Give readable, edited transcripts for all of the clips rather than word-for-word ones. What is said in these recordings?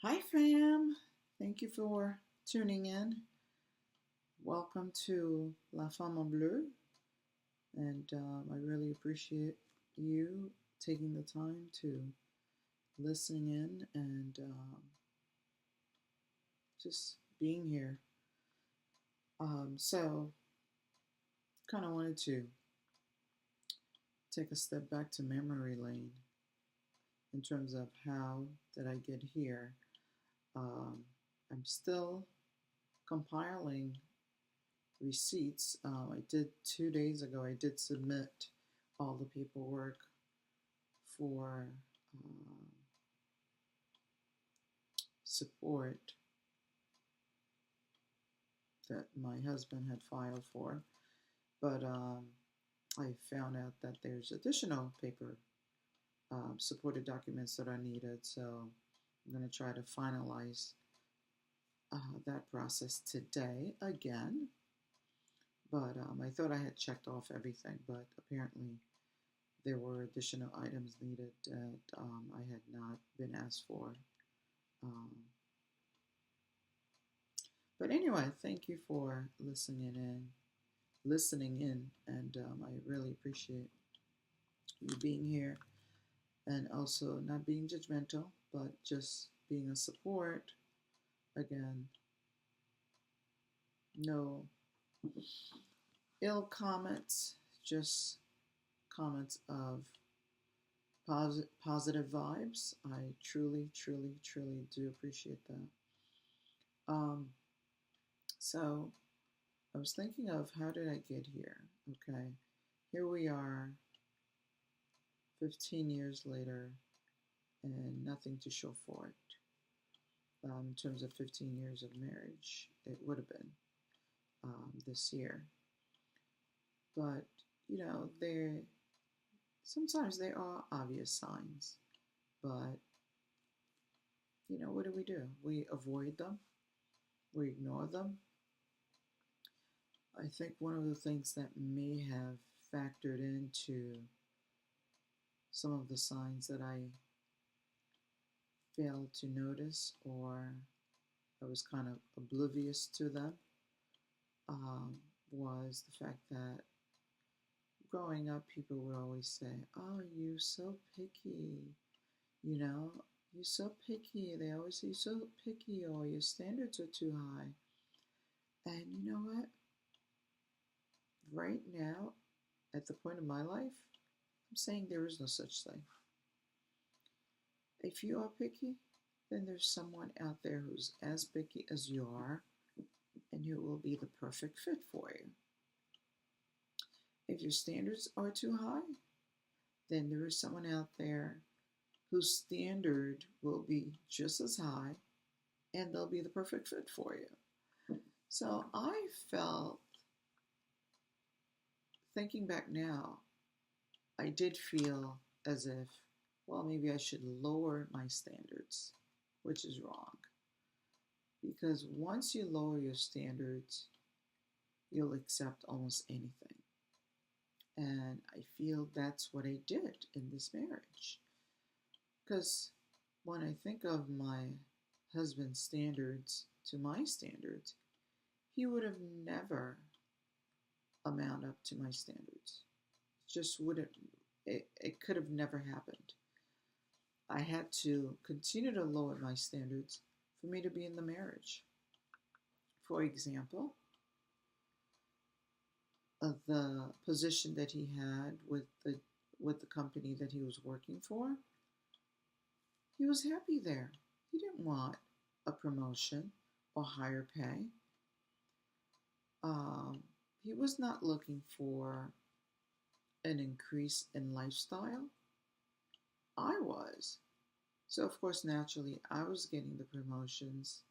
Hi, fam. Thank you for tuning in. Welcome to La Femme en Bleu, and I really appreciate you taking the time to listen in and just being here. So, kind of wanted to take a step back to memory lane in terms of how did I get here. Um, I'm still compiling receipts. I did 2 days ago, I did submit all the paperwork for um, support that my husband had filed for. But I found out that there's additional paper supported documents that are needed. So I'm going to try to finalize that process today again. But I thought I had checked off everything, but apparently there were additional items needed that I had not been asked for. Um, but anyway, thank you for listening in, and I really appreciate you being here and also not being judgmental, but just being a support. Again, no ill comments, just comments of positive vibes. I truly, truly, truly do appreciate that. Um, so I was thinking of how did I get here? Okay, here we are, 15 years later, and nothing to show for it. In terms of 15 years of marriage, it would have been this year. But there sometimes there are obvious signs, but what do? We avoid them, we ignore them. I think one of the things that may have factored into some of the signs that I failed to notice or I was kind of oblivious to them um, was the fact that growing up, people would always say, "Oh, you're so picky," you know, "You're so picky." They always say, "You're so picky," or "Your standards are too high." And you know what? Right now, at the point of my life, I'm saying there is no such thing. If you are picky, then there's someone out there who's as picky as you are and who will be the perfect fit for you. If your standards are too high, then there is someone out there whose standard will be just as high and they'll be the perfect fit for you. So I felt, thinking back now, I did feel as if, well, maybe I should lower my standards, which is wrong. Because once you lower your standards, you'll accept almost anything. And I feel that's what I did in this marriage. Because when I think of my husband's standards to my standards, he would have never amount up to my standards. Just wouldn't, it could have never happened. I had to continue to lower my standards for me to be in the marriage. For example, the position that he had with the company that he was working for, he was happy there. He didn't want a promotion or higher pay. Um, he was not looking for an increase in lifestyle. I was. So, of course, naturally, I was getting the promotions,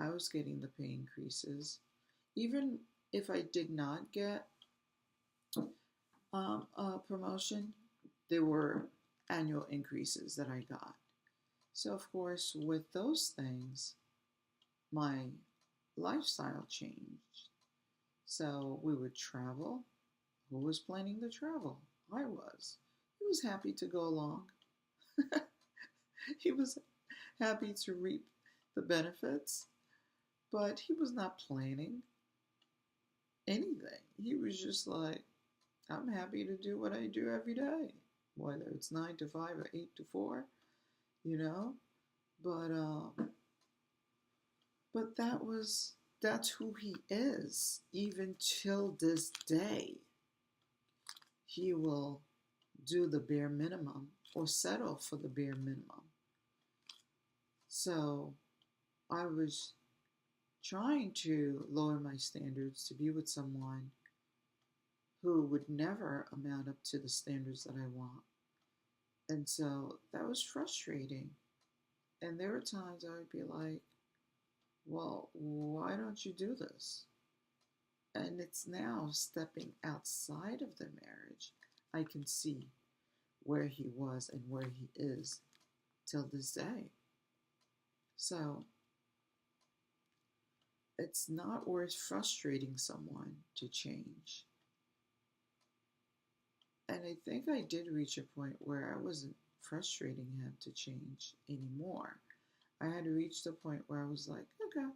I was getting the pay increases. Even if I did not get a promotion, there were annual increases that I got. So, of course, with those things, my lifestyle changed. So, we would travel. Who was planning the travel? I was. He was happy to go along. He was happy to reap the benefits, but he was not planning anything. He was just like, I'm happy to do what I do every day, whether it's 9 to 5 or 8 to 4, you know. But but that's who he is. Even till this day, he will do the bare minimum or settle for the bare minimum. So I was trying to lower my standards to be with someone who would never amount up to the standards that I want. And so that was frustrating. And there were times I would be like, well, why don't you do this? And it's now stepping outside of the marriage. I can see where he was and where he is till this day. So it's not worth frustrating someone to change. And I think I did reach a point where I wasn't frustrating him to change anymore. I had reached a point where I was like, okay,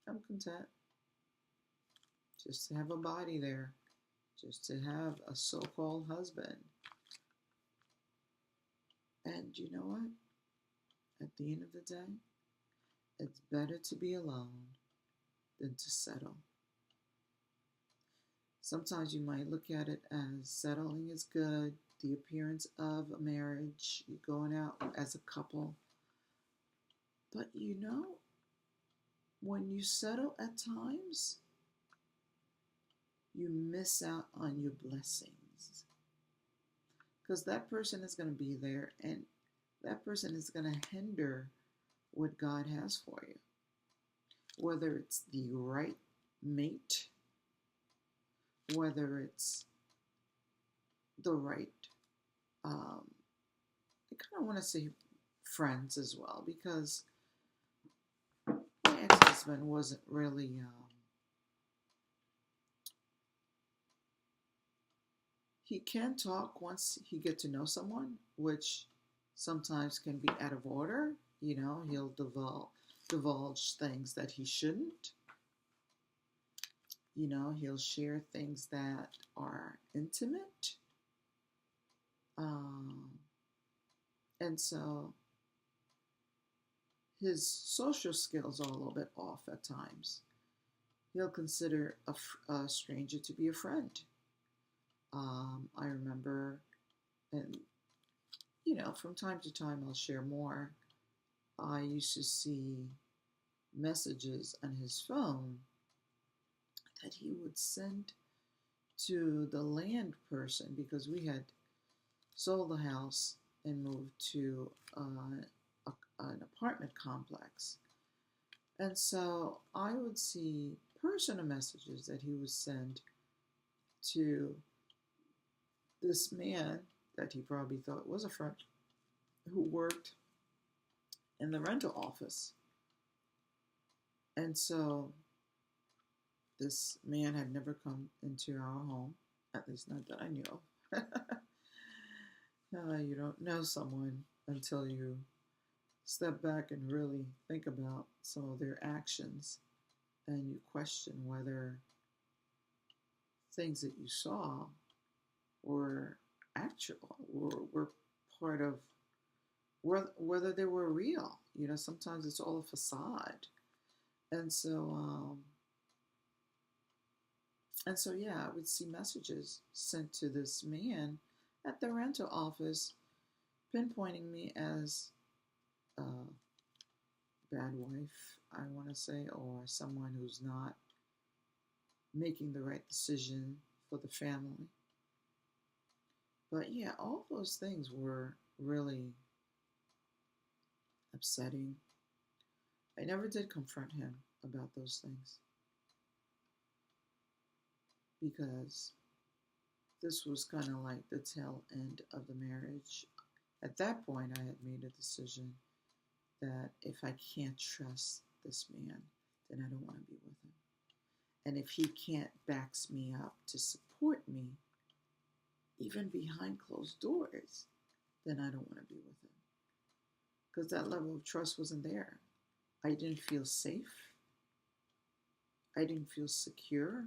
I'm content just to have a body there, just to have a so-called husband. And you know what? At the end of the day, it's better to be alone than to settle. Sometimes you might look at it as settling is good, the appearance of a marriage, you going out as a couple. But you know, when you settle at times, you miss out on your blessings. Because that person is going to be there and that person is going to hinder what God has for you. Whether it's the right mate, whether it's the right, I kind of want to say friends as well, because my ex-husband wasn't really, he can talk once he get to know someone, which sometimes can be out of order. You know, he'll divulge things that he shouldn't. You know, he'll share things that are intimate. And so his social skills are a little bit off at times. He'll consider a stranger to be a friend. I remember, and you know, from time to time I'll share more. I used to see messages on his phone that he would send to the land person, because we had sold the house and moved to an apartment complex. And so I would see personal messages that he would send to this man that he probably thought was a friend, who worked in the rental office. And so this man had never come into our home, at least not that I knew of. You don't know someone until you step back and really think about some of their actions, and you question whether things that you saw were actual, were part of, whether they were real. You know, sometimes it's all a facade. And so yeah, I would see messages sent to this man at the rental office, pinpointing me as a bad wife, I want to say, or someone who's not making the right decision for the family. But yeah, all those things were really upsetting. I never did confront him about those things, because this was kind of like the tail end of the marriage. At that point, I had made a decision that if I can't trust this man, then I don't want to be with him. And if he can't backs me up to support me, even behind closed doors, then I don't want to be with him. Because that level of trust wasn't there. I didn't feel safe. I didn't feel secure.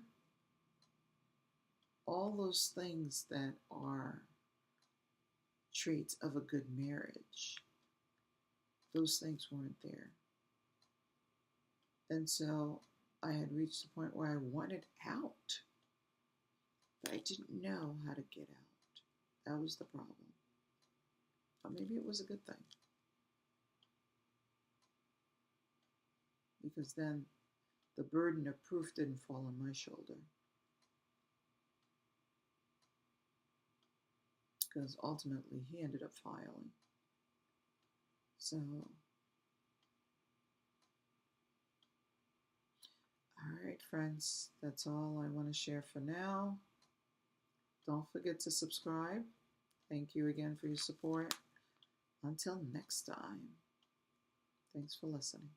All those things that are traits of a good marriage, those things weren't there. And so I had reached the point where I wanted out, but I didn't know how to get out. That was the problem. Or maybe it was a good thing, because then the burden of proof didn't fall on my shoulder. Because ultimately he ended up filing. So, all right, friends, that's all I want to share for now. Don't forget to subscribe. Thank you again for your support. Until next time, thanks for listening.